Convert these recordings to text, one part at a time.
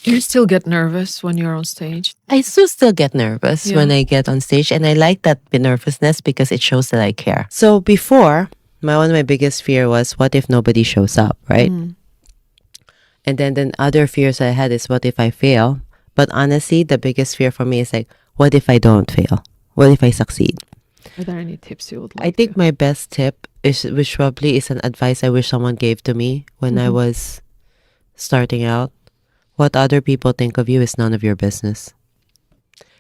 Do you still get nervous when you're on stage? I still get nervous when I get on stage, and I like that nervousness because it shows that I care. So before, one of my biggest fear was, what if nobody shows up, right? And then other fears I had is, what if I fail? But honestly, the biggest fear for me is like, what if I don't fail? What if I succeed? Are there any tips you would I like think to? my best tip is, which probably is an advice I wish someone gave to me when I was starting out. What other people think of you is none of your business.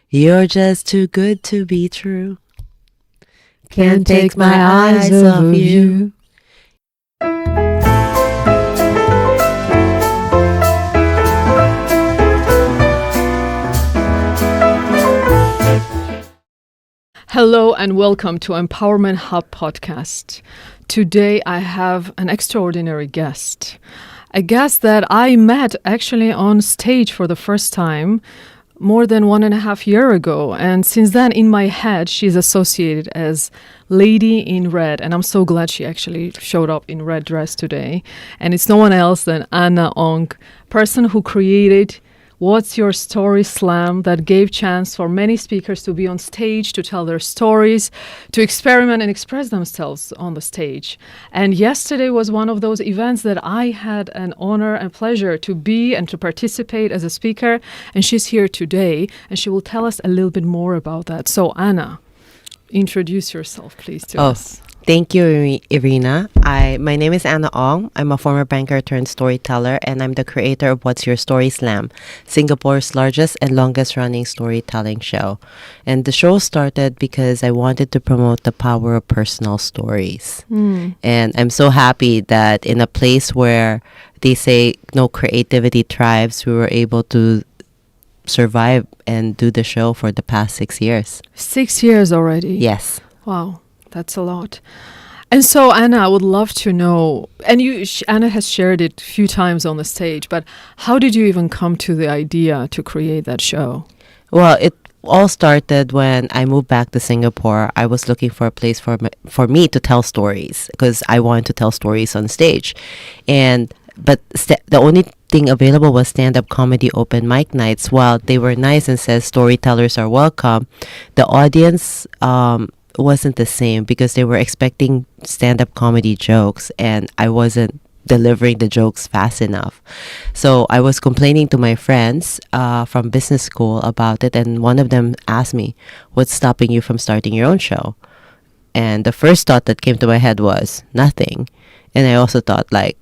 You're just too good to be true. Can't take my eyes off you. Hello and welcome to Empowerment Hub podcast. Today I have an extraordinary guest. A guest that I met actually on stage for the first time more than 1.5 years ago. And since then, in my head, she's associated as Lady in Red. And I'm so glad she actually showed up in red dress today. And it's no one else than Anna Ong, person who created What's Your Story Slam that gave chance for many speakers to be on stage, to tell their stories, to experiment and express themselves on the stage. And yesterday was one of those events that I had an honor and pleasure to be and to participate as a speaker. And she's here today, and she will tell us a little bit more about that. So Anna, introduce yourself, please, to us. Thank you, Irina. My name is Anna Ong. I'm a former banker turned storyteller, and I'm the creator of What's Your Story Slam, Singapore's largest and longest running storytelling show. And the show started because I wanted to promote the power of personal stories. And I'm so happy that in a place where they say no creativity thrives, we were able to survive and do the show for the past 6 years. 6 years already? Yes. Wow. That's a lot. And so, Anna, I would love to know, and Anna has shared it a few times on the stage, but how did you even come to the idea to create that show? Well, it all started when I moved back to Singapore. I was looking for a place for me to tell stories because I wanted to tell stories on stage. But the only thing available was stand-up comedy open mic nights. While they were nice and says storytellers are welcome, the audience wasn't the same because they were expecting stand-up comedy jokes and I wasn't delivering the jokes fast enough. So I was complaining to my friends from business school about it, and one of them asked me, what's stopping you from starting your own show? And the first thought that came to my head was nothing. And I also thought I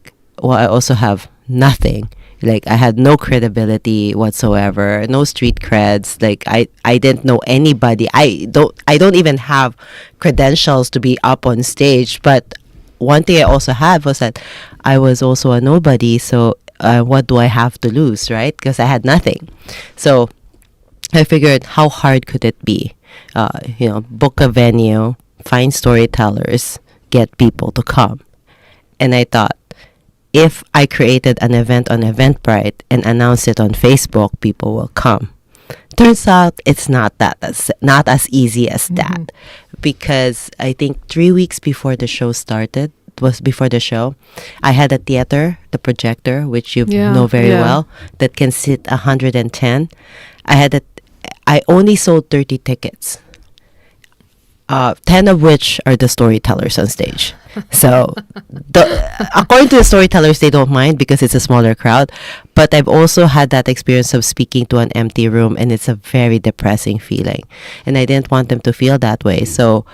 also have nothing. Like, I had no credibility whatsoever, no street creds. Like, I didn't know anybody. I don't even have credentials to be up on stage. But one thing I also had was that I was also a nobody. So what do I have to lose, right? Because I had nothing. So I figured, how hard could it be? Book a venue, find storytellers, get people to come. And I thought, if I created an event on Eventbrite and announced it on Facebook, people will come. Turns out it's not as easy as that, because I think 3 weeks before the show started, I had a theater, the projector, which you know very well, that can sit 110. I only sold 30 tickets. 10 of which are the storytellers on stage. So, according to the storytellers, they don't mind because it's a smaller crowd. But I've also had that experience of speaking to an empty room, and it's a very depressing feeling. And I didn't want them to feel that way. So,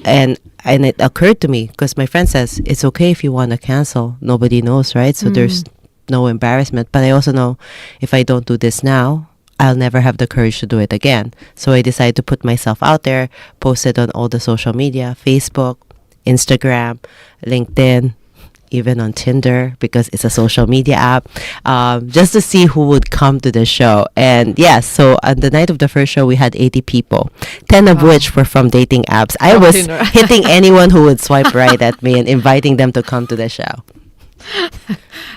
and it occurred to me, because my friend says, it's okay if you want to cancel. Nobody knows, right? So there's no embarrassment. But I also know if I don't do this now, I'll never have the courage to do it again. So I decided to put myself out there, posted on all the social media, Facebook, Instagram, LinkedIn, even on Tinder, because it's a social media app, just to see who would come to the show. And yes, so on the night of the first show, we had 80 people, 10 of which were from dating apps. I was hitting anyone who would swipe right at me and inviting them to come to the show.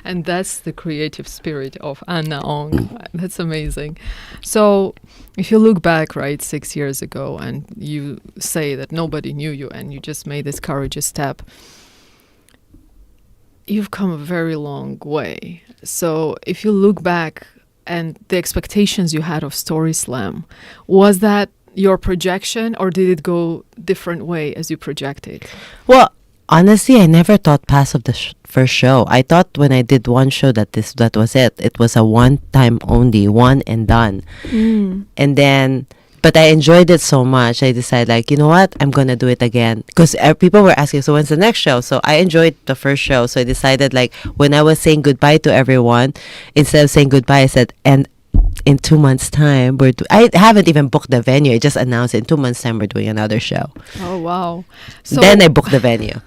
And that's the creative spirit of Anna Ong. That's amazing. So if you look back, right, 6 years ago, and you say that nobody knew you and you just made this courageous step, you've come a very long way. So if you look back and the expectations you had of Story Slam, was that your projection, or did it go different way as you projected? Well, honestly, I never thought past of the first show. I thought when I did one show that was it. It was a one time only, one and done. And then, but I enjoyed it so much. I decided, like, you know what? I'm gonna do it again because people were asking, so when's the next show? So I enjoyed the first show. So I decided, like, when I was saying goodbye to everyone, instead of saying goodbye, I said, and in 2 months' time, I haven't even booked the venue. I just announced it. In 2 months' time, we're doing another show. Oh, wow. So Then I booked the venue.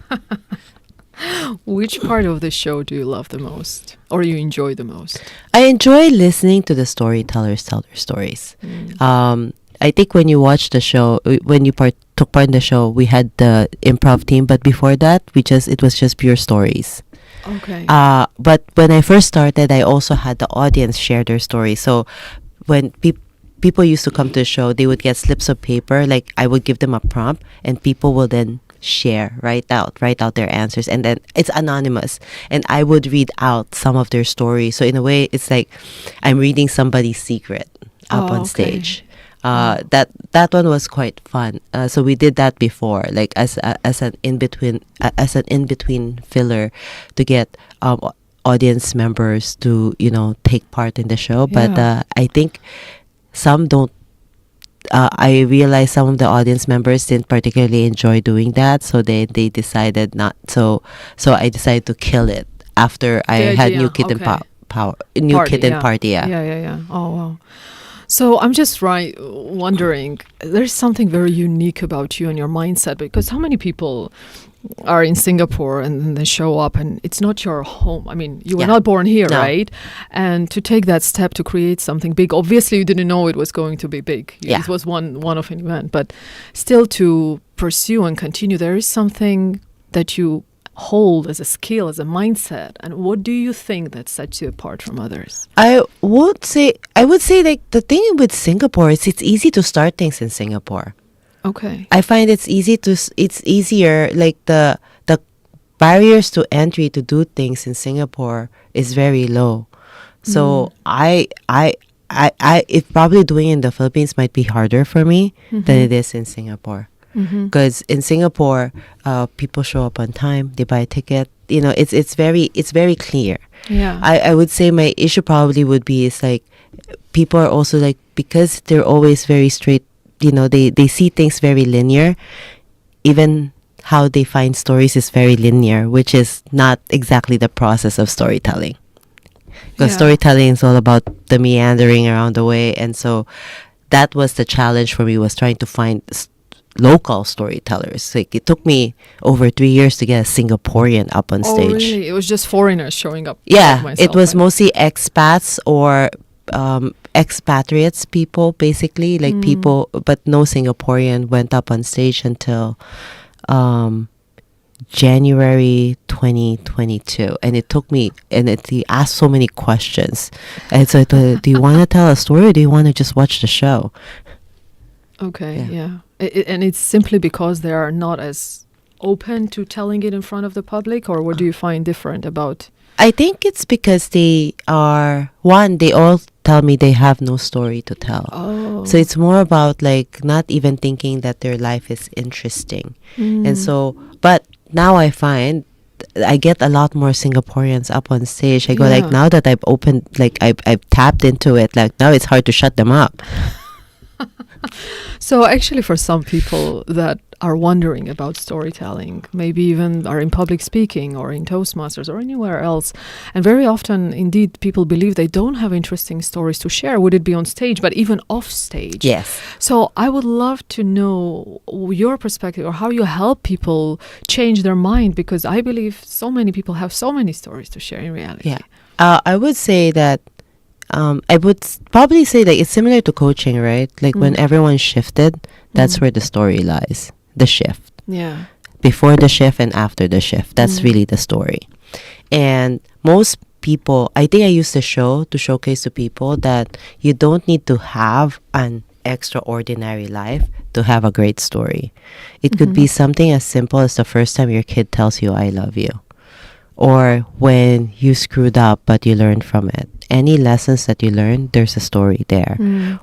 which part of the show do you love the most, or you enjoy the most? I enjoy listening to the storytellers tell their stories. I think when you watch the show, when you took part in the show, we had the improv team, but before that, it was just pure stories. Okay. But when I first started, I also had the audience share their stories. So when people used to come to the show, they would get slips of paper. Like, I would give them a prompt, and people will then write out their answers, and then it's anonymous, and I would read out some of their stories. So in a way, it's like I'm reading somebody's secret up on stage. That one was quite fun. So we did that before, like as an in between filler, to get audience members to take part in the show. But I think some don't. I realized some of the audience members didn't particularly enjoy doing that, so they decided not. So I decided to kill it after I had New Kid and Party. Yeah. Oh, wow. So I'm just wondering, there's something very unique about you and your mindset, because how many people are in Singapore and then they show up and it's not your home? I mean, you were not born here, right? And to take that step to create something big, obviously you didn't know it was going to be big. It was one of an event, but still to pursue and continue, there is something that you hold as a skill, as a mindset. And what do you think that sets you apart from others? I would say like the thing with Singapore is it's easy to start things in Singapore. Okay. I find it's easier, like the barriers to entry to do things in Singapore is very low. So I if probably doing it in the Philippines might be harder for me than it is in Singapore. Because in Singapore, people show up on time, they buy a ticket. It's very clear. Yeah. I would say my issue probably would be is like people are also like, because they're always very straight. They see things very linear. Even how they find stories is very linear, which is not exactly the process of storytelling. Because storytelling is all about the meandering around the way, and so that was the challenge for me, was trying to find local storytellers. Like, it took me over 3 years to get a Singaporean up on stage. Oh, really? It was just foreigners showing up? Yeah, like it was myself, mostly expats or expatriates, people, basically, like people, but no Singaporean went up on stage until January 2022, and it took me, and he asked so many questions, and so I thought, do you want to tell a story, or do you want to just watch the show? Okay, yeah. And it's simply because they are not as open to telling it in front of the public, or what do you find different about? I think it's because they all tell me they have no story to tell. Oh. So it's more about like not even thinking that their life is interesting. And so, but now I find I get a lot more Singaporeans up on stage. I go like, now that I've opened, like I've tapped into it, like now it's hard to shut them up. So actually, for some people that are wondering about storytelling, maybe even are in public speaking or in Toastmasters or anywhere else, and very often, indeed, people believe they don't have interesting stories to share, would it be on stage, but even off stage. Yes. So I would love to know your perspective, or how you help people change their mind, because I believe so many people have so many stories to share in reality. Yeah. I would say that I would probably say that it's similar to coaching, right? Like when everyone shifted, that's where the story lies. The shift. Yeah. Before the shift and after the shift. That's really the story. And most people, I think I use the show to showcase to people that you don't need to have an extraordinary life to have a great story. It could be something as simple as the first time your kid tells you, I love you. Or when you screwed up, but you learned from it. any lessons that you learn, there's a story there.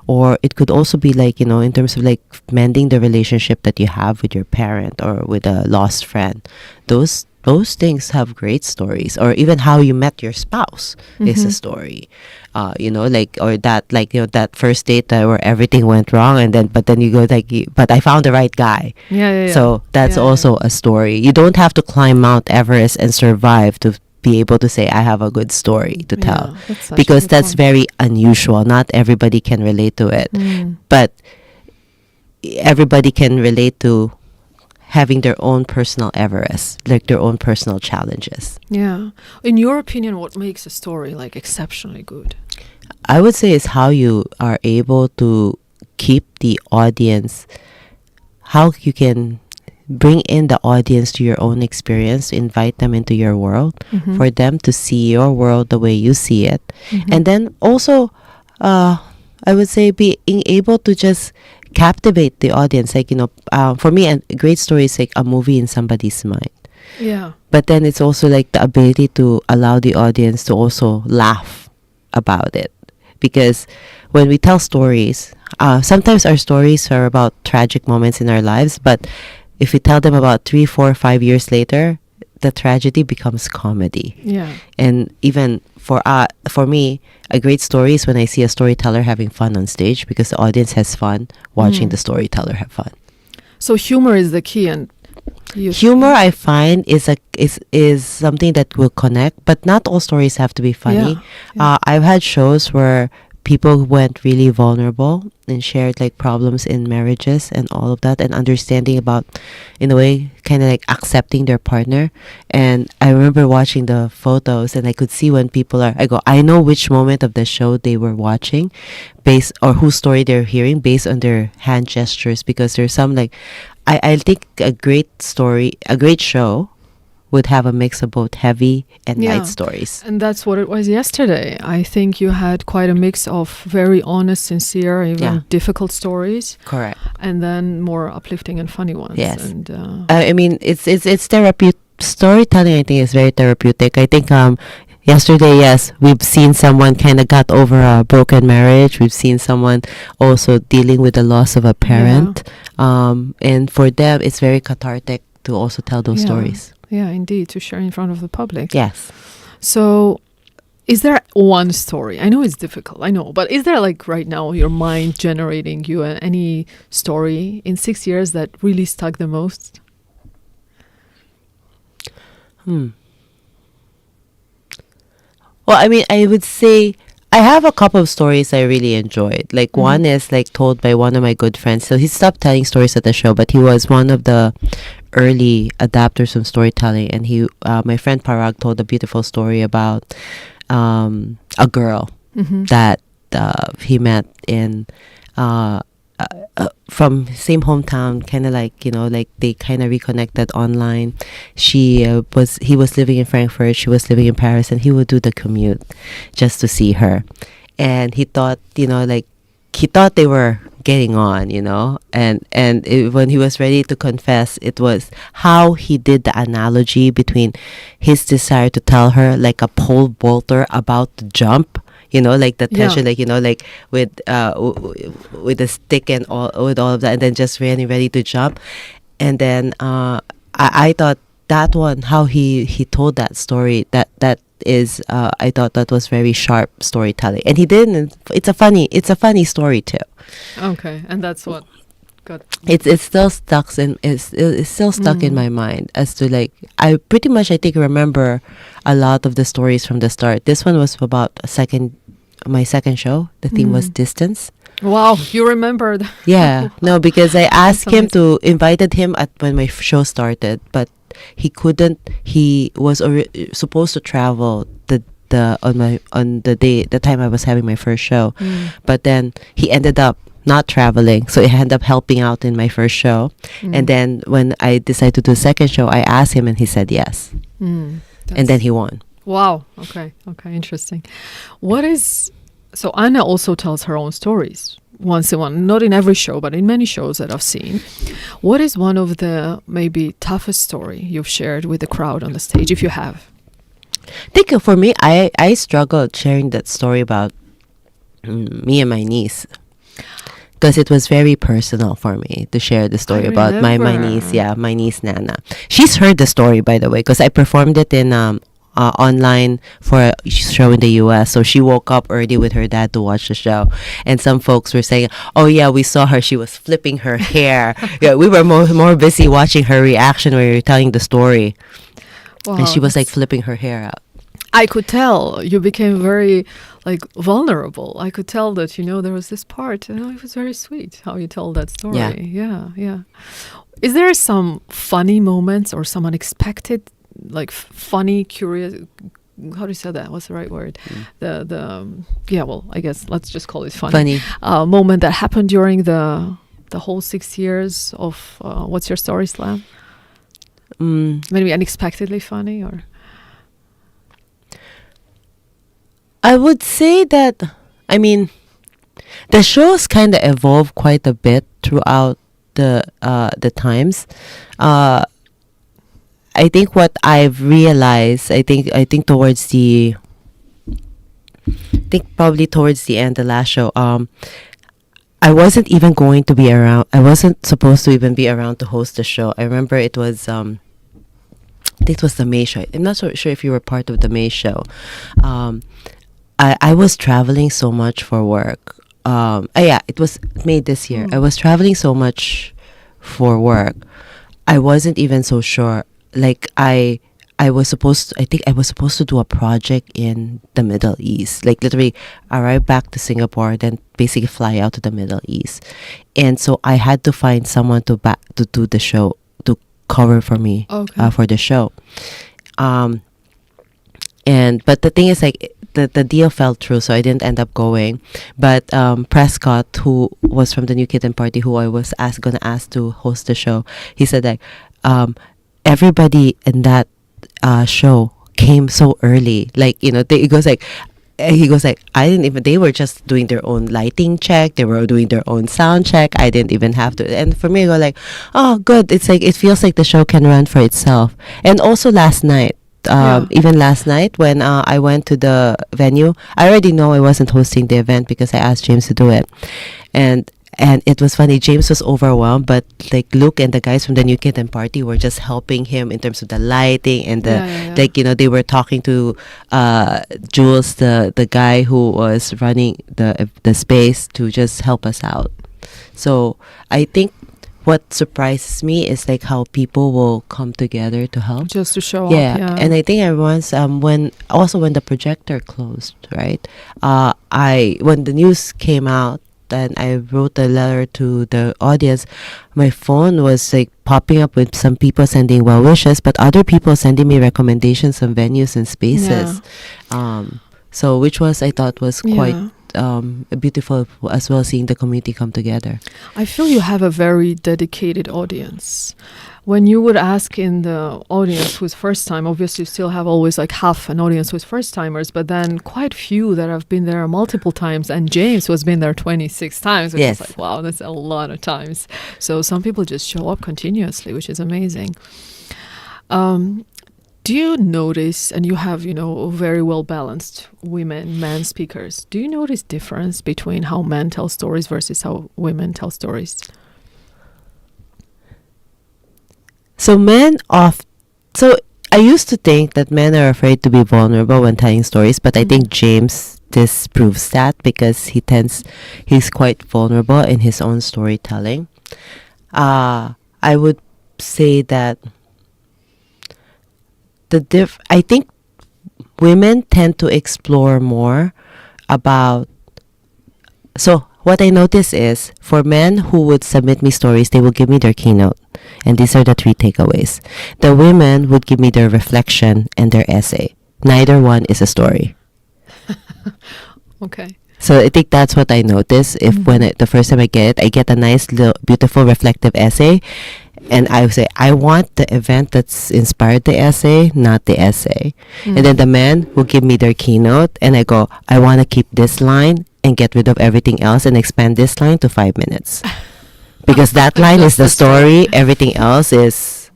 Or it could also be like, in terms of like mending the relationship that you have with your parent or with a lost friend. Those things have great stories. Or even how you met your spouse is a story. That first date where everything went wrong, but then you go like, but I found the right guy. So that's also a story. You don't have to climb Mount Everest and survive to be able to say I have a good story to tell, because that's very unusual. Not everybody can relate to it, but everybody can relate to having their own personal Everest, like their own personal challenges. Yeah. In your opinion, what makes a story like exceptionally good? I would say is how you are able to keep the audience, how you can bring in the audience to your own experience, invite them into your world, for them to see your world the way you see it. And then also, I would say being able to just captivate the audience. Like, for me, a great story is like a movie in somebody's mind. Yeah. But then it's also like the ability to allow the audience to also laugh about it. Because when we tell stories, sometimes our stories are about tragic moments in our lives, but if we tell them about 3, 4, 5 years later, the tragedy becomes comedy. Yeah. And even for me, a great story is when I see a storyteller having fun on stage, because the audience has fun watching the storyteller have fun. So humor is the key, and humor, I find, is something that will connect, but not all stories have to be funny. I've had shows where people went really vulnerable and shared like problems in marriages and all of that, and understanding about, in a way, kind of like accepting their partner. And I remember watching the photos, and I could see when people I know which moment of the show they were watching or whose story they're hearing based on their hand gestures, because there's some like, I think a great show would have a mix of both heavy and light stories. And that's what it was yesterday. I think you had quite a mix of very honest, sincere, even difficult stories. Correct. And then more uplifting and funny ones. Yes. And I mean, it's therapeutic. Storytelling, I think, is very therapeutic. I think yesterday, yes, we've seen someone kind of got over a broken marriage. We've seen someone also dealing with the loss of a parent. And for them, it's very cathartic to also tell those stories. Yeah, indeed, to share in front of the public. Yes. So, is there one story? I know it's difficult, I know, but is there like right now your mind generating you any story in 6 years that really stuck the most? Well, I mean, I would say I have a couple of stories I really enjoyed. Like one is like told by one of my good friends. So he stopped telling stories at the show, but he was one of the early adapters of storytelling. And my friend Parag told a beautiful story about a girl that he met in from same hometown, kind of like, like they kind of reconnected online. He was living in Frankfurt, she was living in Paris, and he would do the commute just to see her. And he thought, he thought they were getting on, when he was ready to confess, it was how he did the analogy between his desire to tell her like a pole vaulter about to jump, like the tension, like with the stick and with all of that, and then just really ready to jump. And then I thought that one, how he told that story, that is I thought that was very sharp storytelling, and he didn't. It's a funny story too. Okay, and that's what got. It's still stuck in my mind as to like I pretty much I think remember a lot of the stories from the start. This one was about my second show. The theme was distance. Wow, you remembered. Yeah, no, because I asked him invited him when my show started, but he couldn't. He was supposed to travel on the time I was having my first show, but then he ended up not traveling, so he ended up helping out in my first show. And then when I decided to do a second show, I asked him, and he said yes, and then he won. Wow. Okay, interesting. So Anna also tells her own stories once in one, not in every show, but in many shows that I've seen. What is one of the maybe toughest story you've shared with the crowd on the stage, if you have? I think for me, I struggled sharing that story about me and my niece, because it was very personal for me to share the story about my niece. Yeah, my niece Nana. She's heard the story, by the way, because I performed it in online for a show in the US. So she woke up early with her dad to watch the show, and some folks were saying, "Oh yeah, we saw her. She was flipping her hair." Yeah, we were more busy watching her reaction when we were telling the story, Wow, and she was like flipping her hair out. I could tell you became very like vulnerable. I could tell that there was this part, and it was very sweet how you told that story. Yeah. Is there some funny moments or some unexpected, like funny, curious? How do you say that? What's the right word? Yeah. Well, I guess let's just call it funny. Moment that happened during the whole 6 years of What's Your Story Slam? Maybe unexpectedly funny, or. I would say that, I mean, the show's kind of evolved quite a bit throughout the times. I think what I've realized, I think towards the, probably towards the end, the last show, I wasn't even going to be around. I wasn't supposed to even be around to host the show. I remember it was, I think it was the May show. I'm not so sure if you were part of the May show. I was traveling so much for work. Yeah, it was May this year. I was traveling so much for work. I wasn't even so sure. Like I think I was supposed to do a project in the Middle East. Like literally arrive back to Singapore, then basically fly out to the Middle East. And so I had to find someone to do the show, to cover for me for the show. But the thing is, like, the deal fell through, so I didn't end up going. But Prescott, who was from the New Kitten Party, who I was gonna ask to host the show, he said like everybody in that show came so early. Like, he goes like, I didn't even, they were just doing their own lighting check, they were doing their own sound check, I didn't even have to. And for me, I go like, oh good, it's like, it feels like the show can run for itself. And also last night, even last night when I went to the venue, I already know I wasn't hosting the event because I asked James to do it. And it was funny, James was overwhelmed, but like Luke and the guys from the New Kitten Party were just helping him in terms of the lighting and like, they were talking to Jules, the guy who was running the space, to just help us out. So I think what surprises me is like how people will come together to help, just to show up. Yeah, and I think everyone's when the projector closed, right? When the news came out, and I wrote a letter to the audience, my phone was like popping up with some people sending well wishes, but other people sending me recommendations on venues and spaces. So which was, I thought, was quite beautiful as well, seeing the community come together. I feel you have a very dedicated audience. When you would ask in the audience who's first time, obviously you still have always like half an audience who's first timers, but then quite few that have been there multiple times. And James was been there 26 times, which is like, wow, that's a lot of times. So some people just show up continuously, which is amazing. Do you notice, and you have, very well balanced men speakers, do you notice difference between how men tell stories versus how women tell stories? So I used to think that men are afraid to be vulnerable when telling stories, but I think James disproves that, because he's quite vulnerable in his own storytelling. I would say that I think women tend to explore more about. So what I notice is, for men who would submit me stories, they will give me their keynote, and these are the 3 takeaways. The women would give me their reflection and their essay. Neither one is a story. Okay. So I think that's what I notice. The first time I get a nice, little, beautiful, reflective essay, and I would say, I want the event that's inspired the essay, not the essay. And then the men will give me their keynote, and I go, I want to keep this line and get rid of everything else and expand this line to 5 minutes. Because that line is the story, everything else is...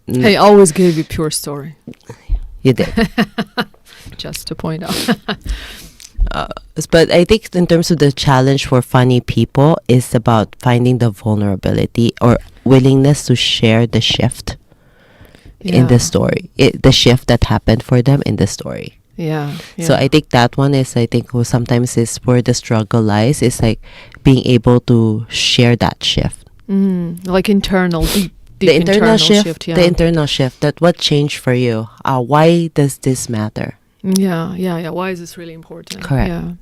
I always gave you pure story. You did. just to point out. But I think in terms of the challenge for funny people is about finding the vulnerability or willingness to share the shift in the story, the shift that happened for them in the story. Yeah. So I think that one is, I think, sometimes is where the struggle lies, is like being able to share that shift. Like internal, deep The internal shift. Yeah. The internal shift. That what changed for you? Why does this matter? Yeah. Why is this really important? Correct. Yeah.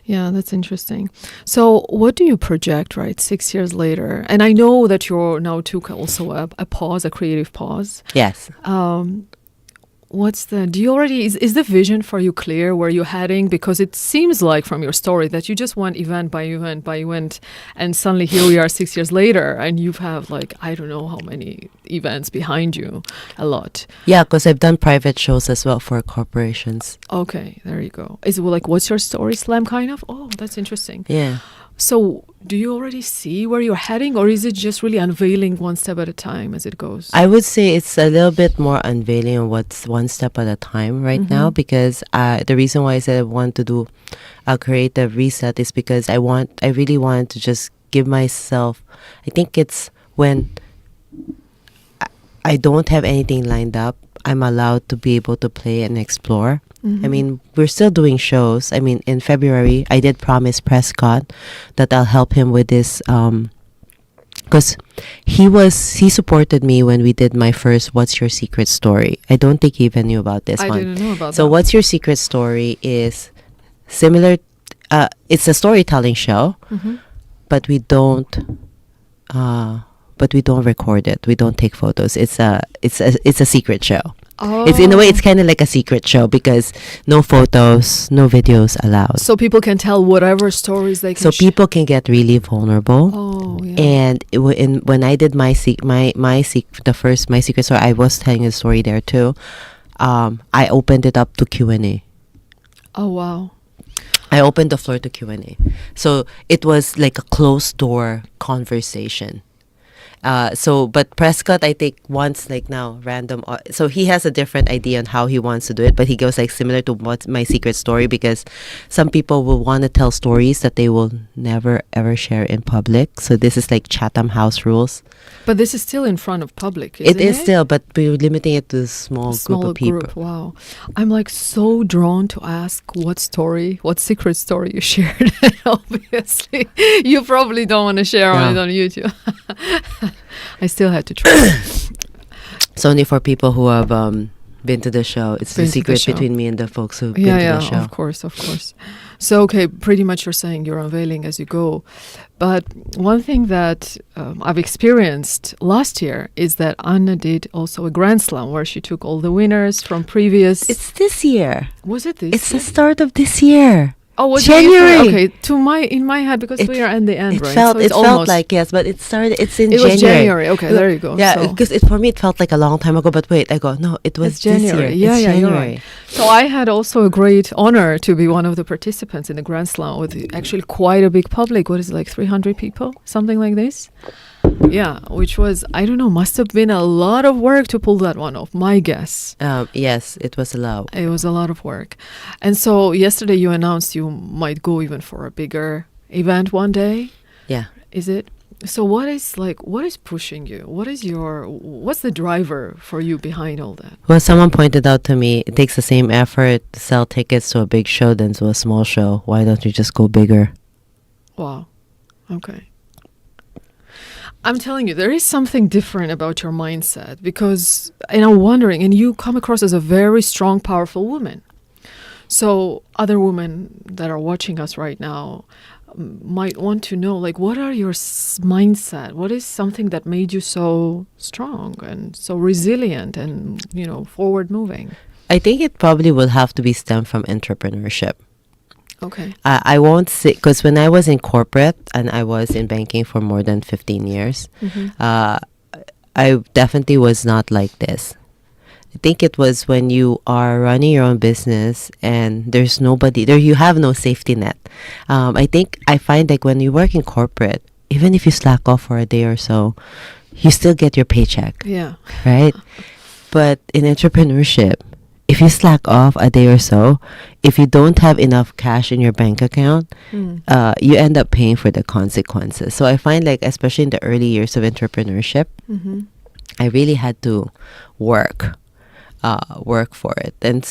Yeah, that's interesting. So what do you project, right, 6 years later? And I know that you're now took also a pause, a creative pause. Yes. Do you already, is the vision for you clear where you're heading? Because it seems like from your story that you just went event by event by event, and suddenly here we are 6 years later, and you have like, I don't know how many events behind you, a lot. Yeah, because I've done private shows as well for corporations. Okay, there you go. Is it like, what's your story slam kind of? Oh, that's interesting. Yeah. So do you already see where you're heading, or is it just really unveiling one step at a time as it goes? I would say it's a little bit more unveiling on what's one step at a time right now, because the reason why I said I want to do a creative reset is because I really want to just give myself, I think it's when I don't have anything lined up, I'm allowed to be able to play and explore. I mean, we're still doing shows. I mean, in February, I did promise Prescott that I'll help him with this, because he supported me when we did my first What's Your Secret Story. I don't think he even knew about this one. I didn't know about that. So What's Your Secret Story is similar, it's a storytelling show, but we don't record it. We don't take photos. It's a secret show. Oh. It's in a way, it's kind of like a secret show because no photos, no videos allowed. So people can tell whatever stories they can. So people can get really vulnerable. Oh, yeah. And when I did my secret story, I was telling a story there too. I opened it up to Q&A. Oh, wow. I opened the floor to Q&A. So it was like a closed door conversation. But Prescott, I think, wants like now random. So he has a different idea on how he wants to do it, but he goes like similar to What's My Secret Story, because some people will want to tell stories that they will never ever share in public. So this is like Chatham House rules. But this is still in front of public, isn't it? It is still, but we're limiting it to a small group of people. Wow. I'm like so drawn to ask what secret story you shared. Obviously, you probably don't want to share on it on YouTube. I still had to try. It's only for people who have been to the show. It's the secret between me and the folks who've been to the show. Yeah, of course. So, okay, pretty much you're saying you're unveiling as you go. But one thing that I've experienced last year is that Anna did also a Grand Slam where she took all the winners from previous... It's this year. Was it this It's year? the start of this year. Oh, was January. It? Okay, in my head, because we are at the end, right? It felt like, yes, but it's in January. It was January. Okay, there you go. Yeah, because for me it felt like a long time ago, but wait, no, it was January. This year. Yeah, January. you're right. So I had also a great honor to be one of the participants in the Grand Slam with actually quite a big public. What is it, like 300 people? Something like this? Yeah, which was, I don't know, must have been a lot of work to pull that one off, my guess. Yes, it was a lot. It was a lot of work. And so yesterday you announced you might go even for a bigger event one day. Yeah. Is it? So what is pushing you? What's the driver for you behind all that? Well, someone pointed out to me, it takes the same effort to sell tickets to a big show than to a small show. Why don't you just go bigger? Wow. Okay. I'm telling you, there is something different about your mindset because, and I'm wondering, and you come across as a very strong, powerful woman. So other women that are watching us right now might want to know, like, what are your mindset? What is something that made you so strong and so resilient and, forward moving? I think it probably will have to be stemmed from entrepreneurship. Okay. I won't say, because when I was in corporate and I was in banking for more than 15 years, I definitely was not like this. I think it was when you are running your own business and there's nobody there, you have no safety net. I find like when you work in corporate, even if you slack off for a day or so, you still get your paycheck. Yeah. Right? But in entrepreneurship, if you slack off a day or so, if you don't have enough cash in your bank account, you end up paying for the consequences. So I find like, especially in the early years of entrepreneurship, I really had to work for it, and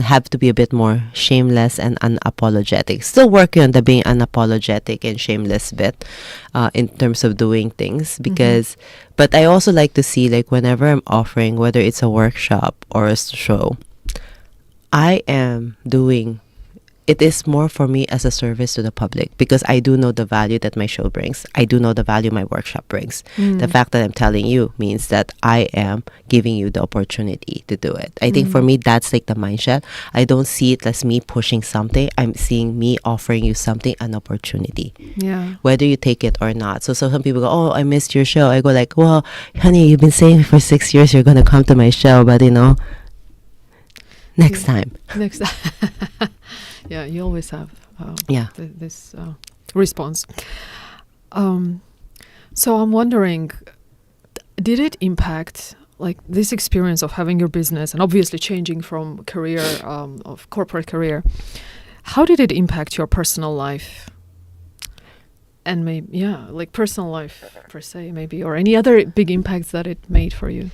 have to be a bit more shameless and unapologetic. Still working on the being unapologetic and shameless bit in terms of doing things, because but I also like to see, like, whenever I'm offering, whether it's a workshop or a show, I am doing it is more for me as a service to the public, because I do know the value that my show brings. I do know the value my workshop brings. The fact that I'm telling you means that I am giving you the opportunity to do it. I think for me, that's like the mindset. I don't see it as me pushing something. I'm seeing me offering you something, an opportunity. Yeah. Whether you take it or not. So some people go, oh, I missed your show. I go like, well, honey, you've been saying for 6 years you're going to come to my show, but next time. Next yeah, you always have this response. So I'm wondering, did it impact, like, this experience of having your business and obviously changing from career, of corporate career, how did it impact your personal life? And maybe, like personal life per se, maybe, or any other big impacts that it made for you?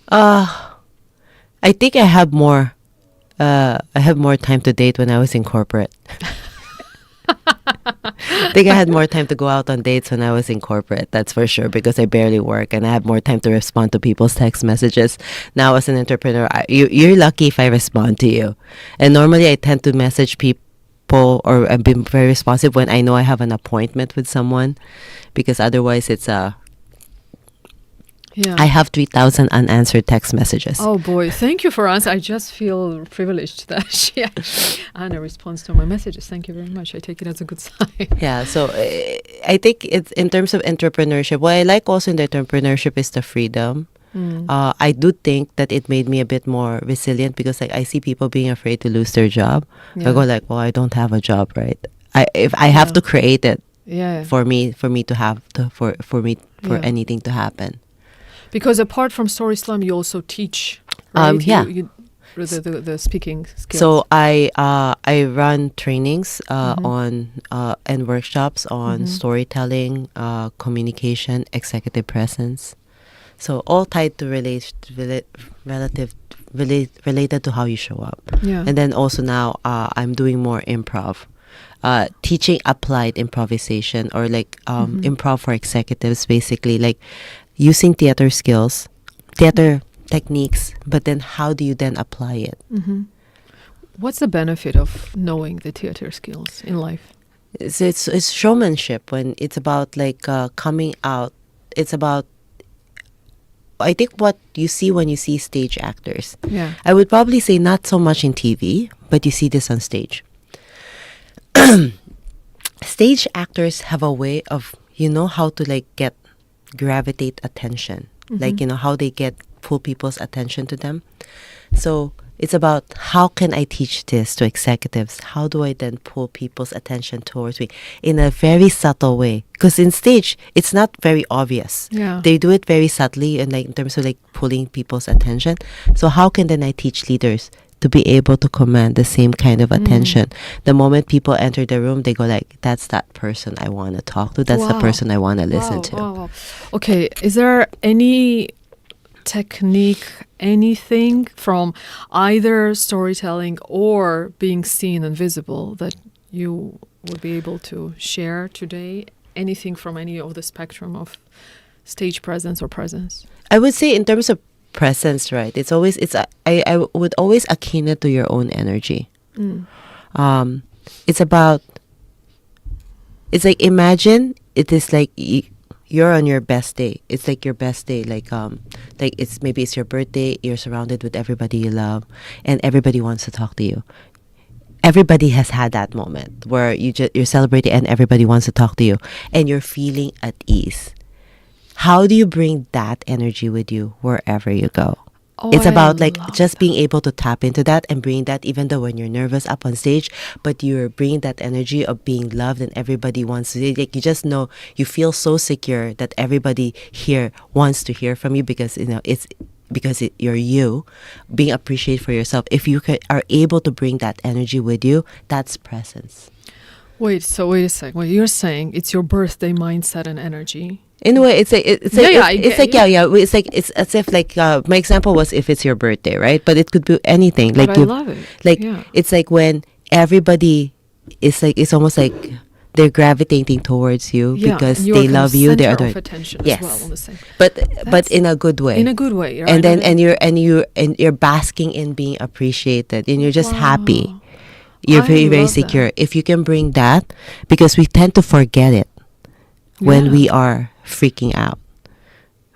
I think I have more time to date when I was in corporate. I think I had more time to go out on dates when I was in corporate, that's for sure, because I barely work and I have more time to respond to people's text messages. Now as an entrepreneur, you're lucky if I respond to you. And normally I tend to message people, or I've been very responsive when I know I have an appointment with someone, because otherwise it's I have 3,000 unanswered text messages. Oh boy, thank you for answering. I just feel privileged that Anna responds to my messages. Thank you very much. I take it as a good sign. Yeah, so I think it's in terms of entrepreneurship. What I like also in the entrepreneurship is the freedom. I do think that it made me a bit more resilient, because like I see people being afraid to lose their job. I go like, well, I don't have a job, right? If I have to create it for me to have for anything to happen. Because apart from Story Slam, you also teach, right? The speaking skills. So I run trainings on and workshops on storytelling, communication, executive presence. So all tied to related to how you show up. Yeah. And then also now I'm doing more improv. Teaching applied improvisation, or like improv for executives, basically like using theater skills, theater techniques, but then how do you then apply it? What's the benefit of knowing the theater skills in life? It's showmanship. When it's about like coming out, it's about, I think, what you see when you see stage actors. Yeah. I would probably say not so much in TV, but you see this on stage. Stage actors have a way of, how to like gravitate attention, like how they pull people's attention to them. So it's about, how can I teach this to executives? How do I then pull people's attention towards me in a very subtle way? Because in stage, it's not very obvious. Yeah. They do it very subtly, and like in terms of like pulling people's attention. So how can then I teach leaders to be able to command the same kind of attention? The moment people enter the room, they go like, that's that person I want to talk to. That's the person I want to listen to. Wow. Okay. Is there any technique, anything from either storytelling or being seen and visible that you would be able to share today? Anything from any of the spectrum of stage presence or presence? I would say in terms of presence, right? I would always akin it to your own energy. It's like, imagine it is like you're on your best day. It's like your best day, like it's your birthday. You're surrounded with everybody you love, and everybody wants to talk to you. Everybody has had that moment where you're celebrating and everybody wants to talk to you, and you're feeling at ease. How do you bring that energy with you wherever you go? It's about like just being able to tap into that and bring that, even though when you're nervous up on stage, but you're bringing that energy of being loved and everybody wants to, like, you just know, you feel so secure that everybody here wants to hear from you, because it's because you're you, being appreciated for yourself. If you are able to bring that energy with you, that's presence. Wait a sec. What you're saying, it's your birthday mindset and energy. In a way, it's like it's Yeah, like yeah, it's like it's like it's as if like my example was if it's your birthday, right? But it could be anything. But Like I love it. like Yeah. it's like when everybody is like, it's almost like they're gravitating towards you Yeah, because and you're they kind of love you. They're center of adoring. attention Yes. as well on the same. But That's- in a good way. In a good way, right? And then you're basking in being appreciated, and you're just happy. Wow. You're I very love secure. that. If you can bring that, because we tend to forget it when Yeah. we are freaking out.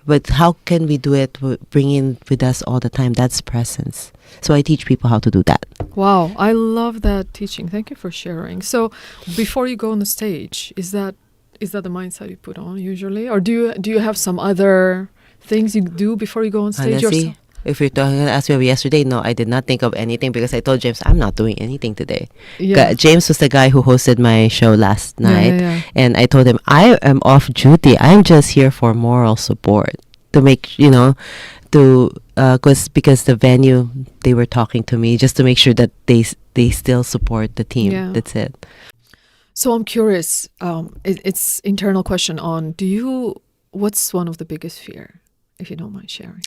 But how can we do it bringing with us all the time? That's presence. So I teach people how to do that. Wow, I love that teaching. Thank you for sharing. So, before you go on the stage, is that the mindset you put on usually, or do you have some other things you do before you go on stage Honestly, yourself? if you're talking ask me yesterday, no, I did not think of anything because I told James I'm not doing anything today. Yeah. James was the guy who hosted my show last night, yeah. and I told him I am off duty. I'm just here for moral support to make because the venue, they were talking to me just to make sure that they still support the team. Yeah. That's it. So I'm curious. It's internal question on. What's one of the biggest fear, if you don't mind sharing?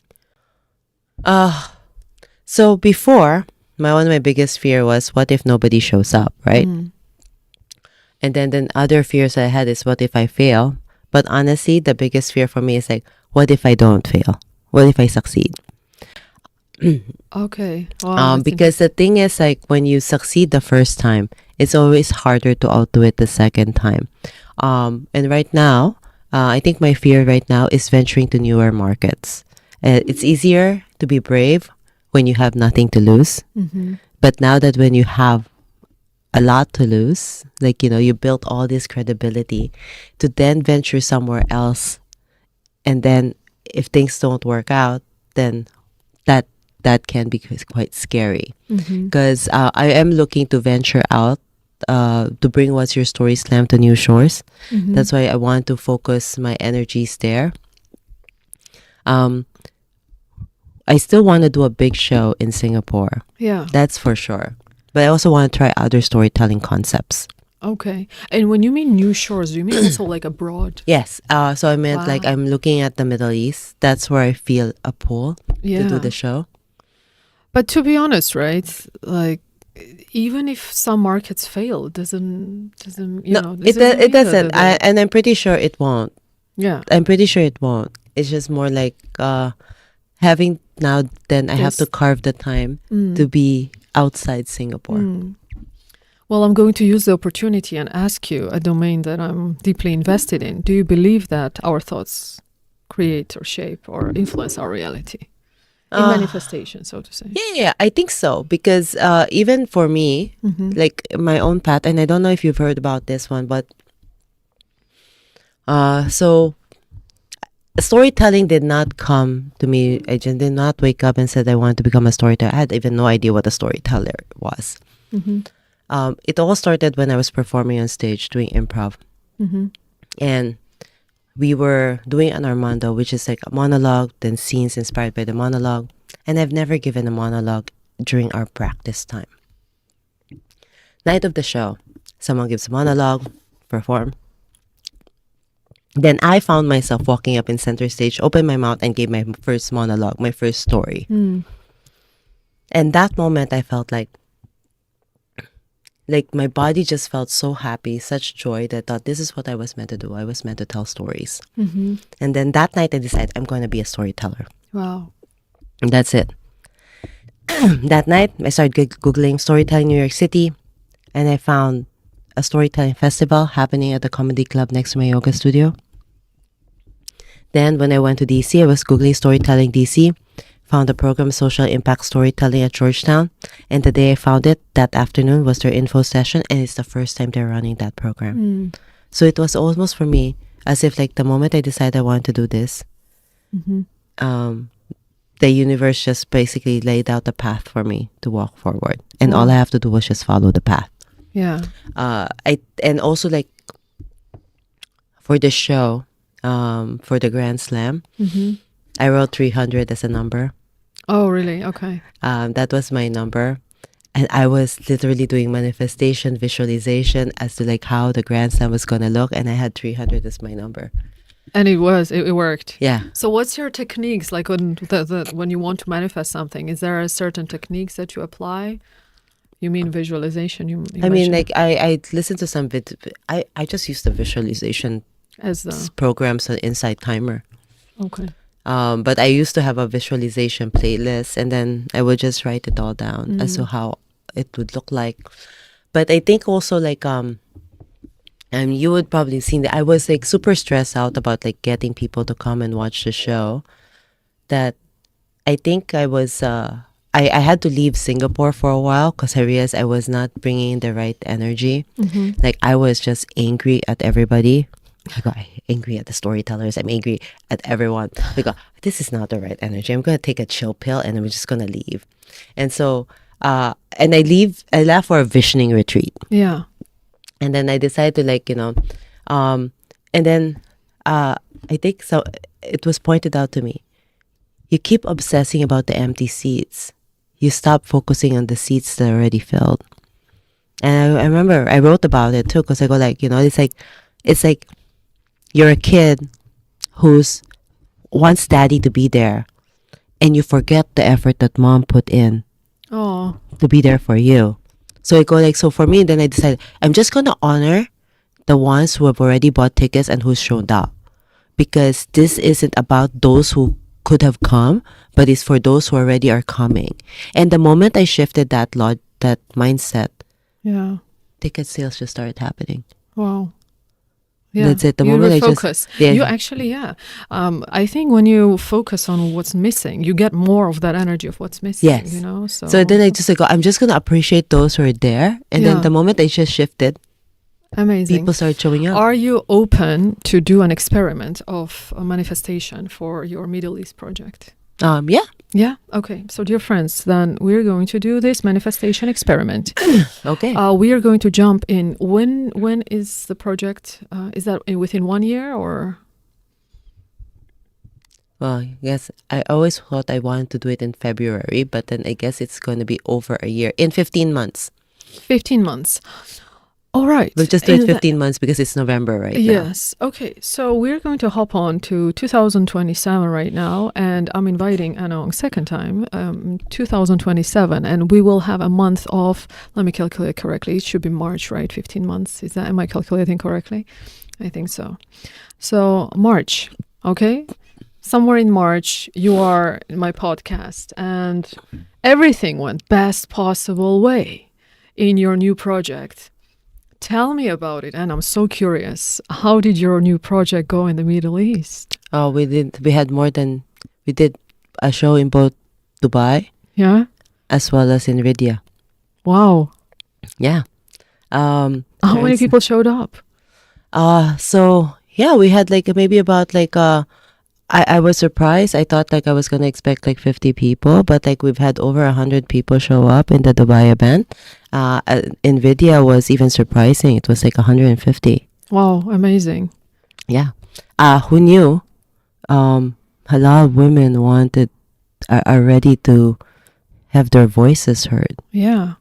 So before, one of my biggest fear was, what if nobody shows up, right? Mm. And then other fears I had is, what if I fail? But honestly, the biggest fear for me is like, what if I don't fail? What if I succeed? Okay. Wow, that's Because the thing is, like, when you succeed the first time, it's always harder to outdo it the second time. And right now, I think my fear right now is venturing to newer markets. It's easier to be brave when you have nothing to lose. Mhm. But now that when you have a lot to lose, like, you built all this credibility to then venture somewhere else. And then if things don't work out, then that can be quite scary. Mhm. Because I am looking to venture out, to bring What's Your Story Slam to new shores. Mhm. That's why I want to focus my energies there. I still want to do a big show in Singapore. Yeah. That's for sure. But I also want to try other storytelling concepts. Okay. And when you mean new shores, do you mean also like abroad? Yes. So I meant like Wow. I'm looking at the Middle East. That's where I feel a pull Yeah. to do the show. But to be honest, right? Like, even if some markets fail, doesn't It doesn't. And I'm pretty sure it won't. Yeah. I'm pretty sure it won't. It's just more like having now. Then I have to Yes. carve the time to be outside Singapore. Well, I'm going to use the opportunity and ask you a domain that I'm deeply invested in. Do you believe that our thoughts create or shape or influence our reality in manifestation, so to say? Yeah, I think so. Because even for me, like my own path, and I don't know if you've heard about this one, but so storytelling did not come to me. I just did not wake up and said I wanted to become a storyteller. I had even no idea what a storyteller was. It all started when I was performing on stage doing improv. And we were doing an Armando, which is like a monologue, then scenes inspired by the monologue. And I've never given a monologue during our practice time. Night of the show, someone gives a monologue, perform. Then I found myself walking up in center stage, opened my mouth, and gave my first monologue, my first story. And that moment, I felt like my body just felt so happy, such joy, that I thought this is what I was meant to do. I was meant to tell stories. And then that night I decided I'm going to be a storyteller. Wow. And that's it. That night I started Googling storytelling New York City, and I found a storytelling festival happening at the comedy club next to my yoga studio. Then when I went to DC, I was Googling storytelling DC, found a program, Social Impact Storytelling at Georgetown. And the day I found it, that afternoon, was their info session. And it's the first time they're running that program. So it was almost for me as if like the moment I decided I wanted to do this, the universe just basically laid out the path for me to walk forward. And all I have to do was just follow the path. Yeah. And also like for the show, for the Grand Slam, I wrote 300 as a number. Oh, really? Okay. That was my number. And I was literally doing manifestation, visualization as to like how the grandstand was going to look. And I had 300 as my number. And it worked. Yeah. So what's your techniques like when you want to manifest something? Is there a certain techniques that you apply? You mean visualization? You I mean, mentioned like I listened to some I just used the visualization as the programs on Insight Timer. okay. But I used to have a visualization playlist, and then I would just write it all down as to how it would look like. But I think also like and you would probably seen that I was like super stressed out about like getting people to come and watch the show. That I think I was I had to leave Singapore for a while because I realized I was not bringing the right energy. Like I was just angry at everybody. I got angry at the storytellers. I'm angry at everyone. I go, this is not the right energy. I'm going to take a chill pill and I'm just going to leave. And so, and I left for a visioning retreat. Yeah. And then I decided to like, and then I think so it was pointed out to me, you keep obsessing about the empty seats. You stop focusing on the seats that are already filled. And I remember I wrote about it too because I go like, it's like you're a kid who's wants daddy to be there and you forget the effort that mom put in Oh. to be there for you. So I go like, so for me, then I decided I'm just going to honor the ones who have already bought tickets and who's shown up. Because this isn't about those who could have come, but it's for those who already are coming. And the moment I shifted that mindset, Yeah. ticket sales just started happening. Wow. Yeah. That's it. The you moment I just focus. You actually, yeah. I think when you focus on what's missing, you get more of that energy of what's missing. Yes. You know. So then I just go, I'm just gonna appreciate those who are there. And then Yeah. the moment I just shifted, Amazing. people started showing up. Are you open to do an experiment of a manifestation for your Middle East project? Yeah. Yeah. Okay. So, dear friends, then we're going to do this manifestation experiment. Okay. We are going to jump in. When is the project? Is that within 1 year or? Well, yes, I always thought I wanted to do it in February, but then I guess it's going to be over a year, in 15 months. 15 months. All right. We'll just do it 15 months because it's November right now. Yes. Okay. So we're going to hop on to 2027 right now, and I'm inviting Anong second time, 2027, and we will have a month of. Let me calculate correctly. It should be March, right? 15 months. Am I calculating correctly? I think so. So March. Okay. Somewhere in March, you are in my podcast, and everything went best possible way in your new project. Tell me about it, and I'm so curious. How did your new project go in the Middle East? Oh, we did a show in both Dubai, Yeah? as well as in Riyadh. Wow. Yeah. How many people showed up? So yeah, we had like maybe about like I was surprised. I thought like I was gonna expect like 50 people, but like we've had over 100 people show up in the Dubai event. Nvidia was even surprising. It was like 150. Wow, amazing. Yeah. Who knew? A lot of women are ready to have their voices heard. Yeah.